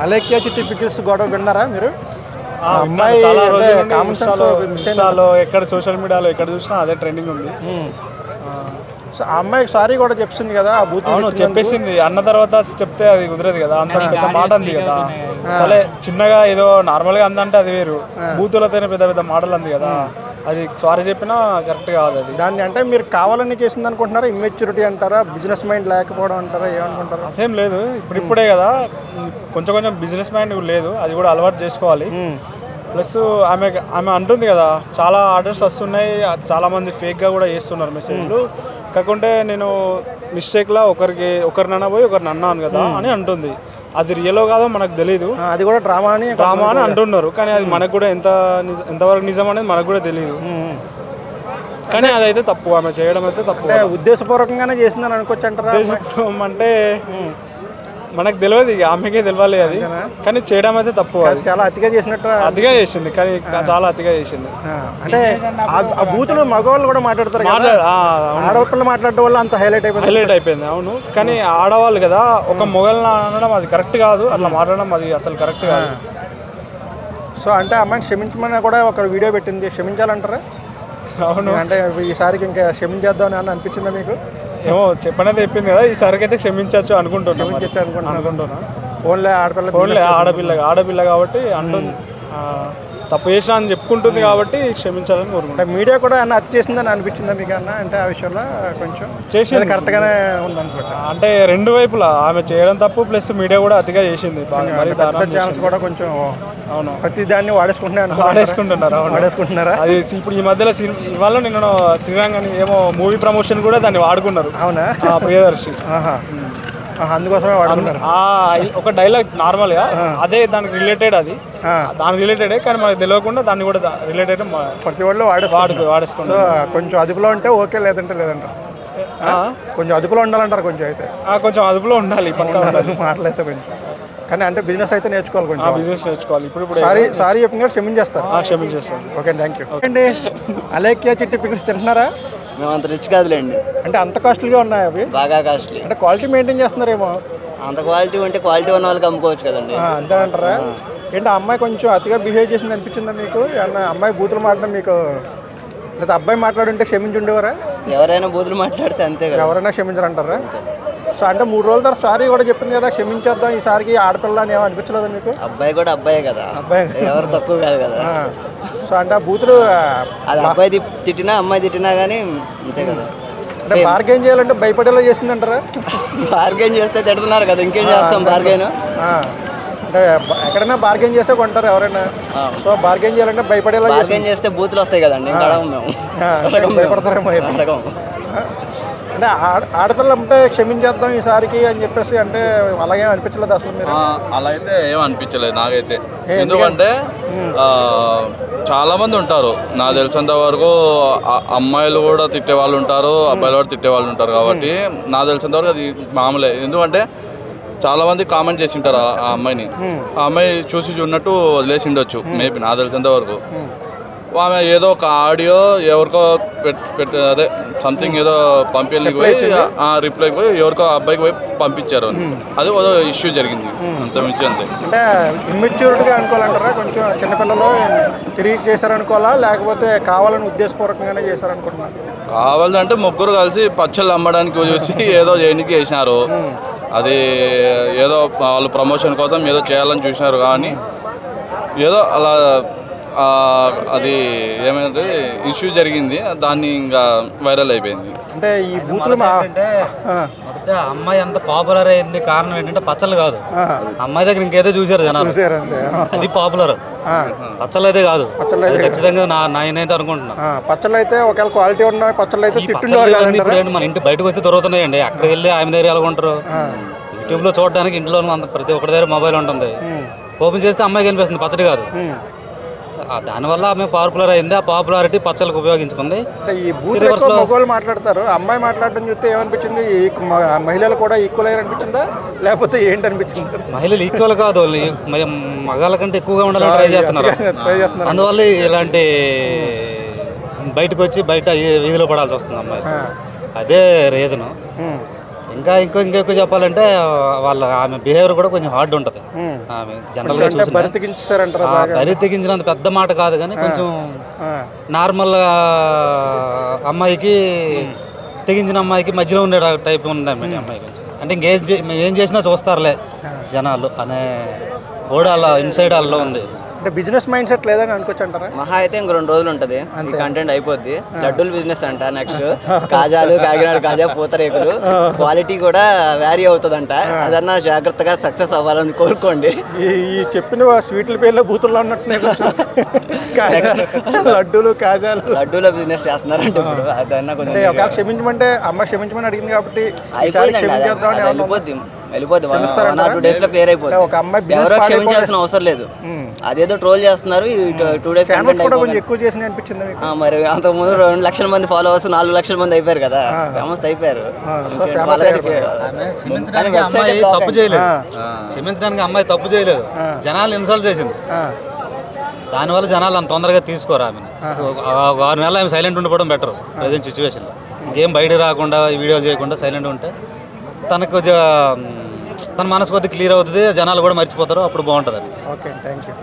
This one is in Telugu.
అలేఖ్య చిట్టి పికిల్స్ గొడవ విన్నారా మీరు? అమ్మాయి చాలా రోజులు ఎక్కడ సోషల్ మీడియాలో ఎక్కడ చూసినా అదే ట్రెండింగ్ ఉంది. ఆ అమ్మాయికి సారీ కూడా చెప్పింది కదా, ఆ బూత్ చెప్పేసింది. అన్న తర్వాత చెప్తే అది కుదరదు కదా, అంత పెద్ద మాట అంది కదా. సరే చిన్నగా ఏదో నార్మల్గా అందంటే అది వేరు, బూతులతోనే పెద్ద పెద్ద మాటలు అంది కదా, అది సారీ చెప్పినా కరెక్ట్ కాదు. అది దాన్ని అంటే మీరు కావాలని చేసింది అనుకుంటున్నారా, ఇమ్మెచ్యూరిటీ అంటారా, బిజినెస్ మైండ్ లేకపోవడం అంటారా, ఏమనుకుంటారా? అదేం లేదు, ఇప్పుడే కదా కొంచెం కొంచెం బిజినెస్ మైండ్ లేదు, అది కూడా అలవాటు చేసుకోవాలి. ప్లస్ ఆమె అంటుంది కదా చాలా ఆర్డర్స్ వస్తున్నాయి, చాలామంది ఫేక్గా కూడా చేస్తున్నారు మెసేజ్లు, కాకుంటే నేను మిస్టేక్లా ఒకరినన్నా పోయి ఒకరిని అన్నాను కదా అని అంటుంది. అది రియలో కాదో మనకు తెలీదు, అది కూడా డ్రామా అని అంటున్నారు. కానీ అది మనకు కూడా ఎంతవరకు నిజం అనేది మనకు కూడా తెలియదు. కానీ అదైతే తప్పు, ఆమె చేయడం అయితే తప్పు. ఉద్దేశపూర్వకంగానే చేసిందని అనుకోవచ్చు అంటారా? ఉద్దేశపూర్వకం అంటే మనకు తెలియదు, ఇక ఆమెకే తెలియాలి అది. కానీ చేయడం అయితే తప్పు, చాలా అతిగా చేసినట్టు. అతిగా చేసింది, కానీ చాలా అతిగా చేసింది. అంటే ఆ బూతులు మగవాళ్ళు కూడా మాట్లాడతారు, ఆడపిల్లలు మాట్లాడడం వల్ల అంత హైలైట్ అయిపోయింది. అవును, కానీ ఆడవాళ్ళు కదా, ఒక మొగల్ని అనడం అది కరెక్ట్ కాదు, అట్లా మాట్లాడడం అది అసలు కరెక్ట్ కాదు. సో అంటే అమ్మాయిని క్షమించమని కూడా ఒక వీడియో పెట్టింది, క్షమించాలంటారా? అవును, అంటే ఈసారికి ఇంకా క్షమించేద్దాం అని అనిపించిందా మీకు? ఏమో చెప్పనేది చెప్పింది కదా, ఈసారికి అయితే క్షమించచ్చు అనుకుంటున్నా. ఓన్లీ ఆడపిల్ల కాబట్టి అంటుంది, తప్పు చేసినా అని చెప్పుకుంటుంది కాబట్టి క్షమించాలని కోరుకుంటా. మీడియా కూడా అన్న అతి చేసిందని అనిపించిందా మీకు అన్న? అంటే ఆ విషయంలో కొంచెం చేసింది కరెక్ట్గానే ఉందనుకుంటా. అంటే రెండు వైపులా ఆమె చేయడం తప్పు, ప్లస్ మీడియా కూడా అతిగా చేసింది. ఛానల్స్ కూడా కొంచెం అవును ప్రతి దాన్ని వాడేసుకుంటున్నారా? అది ఇప్పుడు ఈ మధ్యలో ఇవాళ నిన్న శ్రీరంగని ఏమో మూవీ ప్రమోషన్ కూడా దాన్ని వాడుకున్నారు. అవునా? ప్రియదర్శి అందుకోసమే వాడుకున్నారు. ఒక డైలాగ్ నార్మల్గా అదే దానికి రిలేటెడ్, దానికి రిలేటెడే, కానీ మనకు తెలియకుండా దాన్ని కూడా రిలేటెడ్ ప్రతి వాళ్ళు వాడేసుకుంటారు. కొంచెం అదుపులో ఉంటే ఓకే, లేదంటారు. కొంచెం అదుపులో ఉండాలంటారు. కొంచెం అదుపులో ఉండాలి, పక్కా ఉండాలి మాటలైతే కొంచెం. కానీ అంటే బిజినెస్ అయితే నేర్చుకోవాలి, కొంచెం బిజినెస్ నేర్చుకోవాలి. ఇప్పుడు సారీ చెప్పిన క్షమించేస్తారు. ఓకే, థ్యాంక్ యూ అండి. అలేఖ్య చిట్టి పికిల్స్ తింటున్నారా? మేము అంత రిచ్ కాదులేండి. అంటే అంత కాస్ట్లీగా ఉన్నాయి అవి? బాగా కాస్ట్లీ. అంటే క్వాలిటీ మెయింటైన్ చేస్తున్నారేమో. అంత క్వాలిటీ ఉంటే క్వాలిటీ ఉన్న వాళ్ళకి అమ్ముకోవచ్చు కదండి. అంతే అంటారా? ఏంటి అమ్మాయి కొంచెం అతిగా బిహేవ్ చేసింది అనిపించిందా మీకు? అమ్మాయి బూతులు మాట్లాడడం మీకు, లేదా అబ్బాయి మాట్లాడుంటే క్షమించి ఉండేవారా? ఎవరైనా బూతులు మాట్లాడితే అంతే కదా, ఎవరైనా క్షమించారంటారా? సో అంటే 3 రోజుల తర్వాత సారీ కూడా చెప్పింది కదా, క్షమించేద్దాం ఈసారికి ఆడపిల్ల అని ఏమో అనిపించలేదు మీకు? అబ్బాయి కూడా అబ్బాయే కదా, ఎవరు తక్కువ కాదు కదా. సో అంటే ఆ బూతులు అది అబ్బాయి తిట్టినా అమ్మాయి తిట్టినా కానీ అంతే కదా. అంటే బార్గెన్ చేయాలంటే భయపడేలా చేసిందంటారా? బార్గెన్ చేస్తే తిడుతున్నారు కదా, ఇంకేం చేస్తాం బార్గెన్. అంటే ఎక్కడైనా బార్గెన్ చేస్తే కొంటారు ఎవరైనా. సో బార్గెన్ చేయాలంటే భయపడేలా బార్గెన్ చేస్తే బూతులు వస్తాయి కదండి, భయపడతారేమో. అంటే ఆడపిల్ల అంటే క్షమించేద్దాం ఈసారికి అని చెప్పేసి అంటే అలాగే అనిపించలేదు అసలు మీరు? అలా అయితే ఏం అనిపించలేదు నాకైతే. ఎందుకంటే చాలా మంది ఉంటారు, నాకు తెలిసినంత వరకు అమ్మాయిలు కూడా తిట్టే వాళ్ళు ఉంటారు, అబ్బాయిలు కూడా తిట్టే వాళ్ళు ఉంటారు. కాబట్టి నాకు తెలిసినంత వరకు అది మామూలే. ఎందుకంటే చాలా మంది కామెంట్ చేసి ఉంటారు ఆ అమ్మాయిని, ఆ అమ్మాయి చూసి చూడనట్టు వదిలేసి ఉండొచ్చు మేబీ, నాకు తెలిసినంత వరకు. ఆమె ఏదో ఒక ఆడియో ఎవరికో అదే సంథింగ్ ఏదో పంపించడానికి పోయి రిప్లైకి పోయి ఎవరికో అబ్బాయికి పోయి పంపించారు, అది ఏదో ఇష్యూ జరిగింది, అంతమించి అంతే. అంటే ఇమ్మెచ్యూరిటీగా అనుకోవాలంటారా? కొంచెం చిన్నపిల్లలు తిరిగి చేశారనుకోవాలా, లేకపోతే కావాలని ఉద్దేశపూర్వకంగానే చేశారనుకుంటున్నారు? కావాలంటే ముగ్గురు కలిసి పచ్చళ్ళు అమ్మడానికి చూసి ఏదో చేయడానికి చేసినారు. అది ఏదో వాళ్ళు ప్రమోషన్ కోసం ఏదో చేయాలని చూసినారు, కానీ ఏదో అలా అది ఏమైంది ఇష్యూ జరిగింది, దాన్ని ఇంకా వైరల్ అయిపోయింది. అంటే ఈ బూతులు అమ్మాయి అంత పాపులర్ అయింది కారణం ఏంటంటే పచ్చళ్ళు కాదు, అమ్మాయి దగ్గర ఇంకేదో చూసారు జనాలు, అది పాపులర్. పచ్చళ్ళు అయితే కాదు, ఖచ్చితంగా నేనైతే అనుకుంటున్నా. పచ్చళ్ళు అయితే ఒకవేళ క్వాలిటీ ఉన్న పచ్చళ్ళు అయితే తిట్టుండేవారు. మన ఇంటి బయటకు వచ్చి దొరుకుతున్నాయండి, అక్కడికి వెళ్ళి ఆమె దగ్గర ఎలాగుంటారు, యూట్యూబ్ లో చూడడానికి ఇంట్లో ప్రతి ఒక్కరి దగ్గర మొబైల్ ఉంటుంది, ఓపెన్ చేస్తే అమ్మాయి కనిపిస్తుంది, పచ్చడి కాదు. దానివల్ల ఆమె పాపులర్ అయింది, ఆ పాపులారిటీ పచ్చళ్ళకి ఉపయోగించుకుంది. ఈ బూతులు మగవాళ్ళు మాట్లాడతారు, అమ్మాయి మాట్లాడడం చూస్తే ఏమనిపించింది? మహిళలు కూడా ఈక్వల్ అయ్యారు అనిపించిందా, లేకపోతే ఏంటి అనిపించింది? మహిళలు ఈక్వల్ కాదు, మగాళ్ళ కంటే ఎక్కువగా ఉండాలని ట్రై చేస్తున్నారు. అందువల్ల ఇలాంటి బయటకు వచ్చి బయట వీధిలో పడాల్సి వస్తుంది అమ్మాయి, అదే రీజను. ఇంకా ఇంకెక్కువ చెప్పాలంటే ఆమె బిహేవియర్ కూడా కొంచెం హార్డ్ ఉంటుంది. ఆమె జనరల్గా అంటే బరి తెగించారంటారా? బరి తెగించినంత పెద్ద మాట కాదు కానీ కొంచెం నార్మల్ అమ్మాయికి తెగించిన అమ్మాయికి మధ్యలో ఉండే టైప్ ఉందండి అమ్మాయి కొంచెం. అంటే ఏం చేసినా చూస్తారులే జనాలు అనే కూడా అలా ఇన్సైడ్ అలా ఉంది. అంటే బిజినెస్ మైండ్ సెట్ లేదని అనుకోవచ్చు అంటారా? మహా అయితే ఇంక 2 రోజులు ఉంటుంది ఈ కంటెంట్ అయిపోద్ది. లడ్డూలు బిజినెస్ అంట నెక్స్ట్, కాజాలు, కాకినాడ కాజా, పూతరేకులు క్వాలిటీ కూడా వ్యారీ అవుతుందంట. అదన్నా జాగ్రత్తగా సక్సెస్ అవ్వాలని కోరుకోండి. ఈ చెప్పిన స్వీట్ల పేర్లో బూతుల్లో ఉన్నట్టునే లడ్డూలు, కాజాలు, లడ్డూల బిజినెస్ చేస్తున్నారంటే ఇప్పుడు అదన్నా కొంచెం ఒకవేళ క్షమించమంటే అమ్మ క్షమించమని అడిగింది కాబట్టి వెళ్ళిపోద్ది 1 or 2 days లో క్లియర్ అయిపోతుంది. ఒక అమ్మాయి ఎవరో క్షమించాల్సిన అవసరం లేదు. అదేదో ట్రోల్ చేస్తున్నారు 2 days ఎక్కువ చేసిన అనిపించింది మీకు? మరి అంతకుముందు 2 లక్షల మంది ఫాలోవర్స్ 4 లక్షల మంది అయిపోయారు కదా, ఫేమస్ అయిపోయారు. తప్పు చేయలేదు, క్షమించడానికి అమ్మాయి తప్పు చేయలేదు, జనాలు ఇన్సల్ట్ చేసింది. దానివల్ల జనాలు అంత తొందరగా తీసుకోరు ఆమెను. 6 నెలలు ఆమె సైలెంట్ ఉండిపోవడం బెటర్ ప్రజెంట్ సిచ్యువేషన్లో. ఇంకేం బయట రాకుండా వీడియోలు చేయకుండా సైలెంట్ ఉంటే తనకు కొద్దిగా తన మనసు కొద్దిగా క్లియర్ అవుతుంది, జనాలు కూడా మర్చిపోతారు, అప్పుడు బాగుంటుంది. Okay, thank you.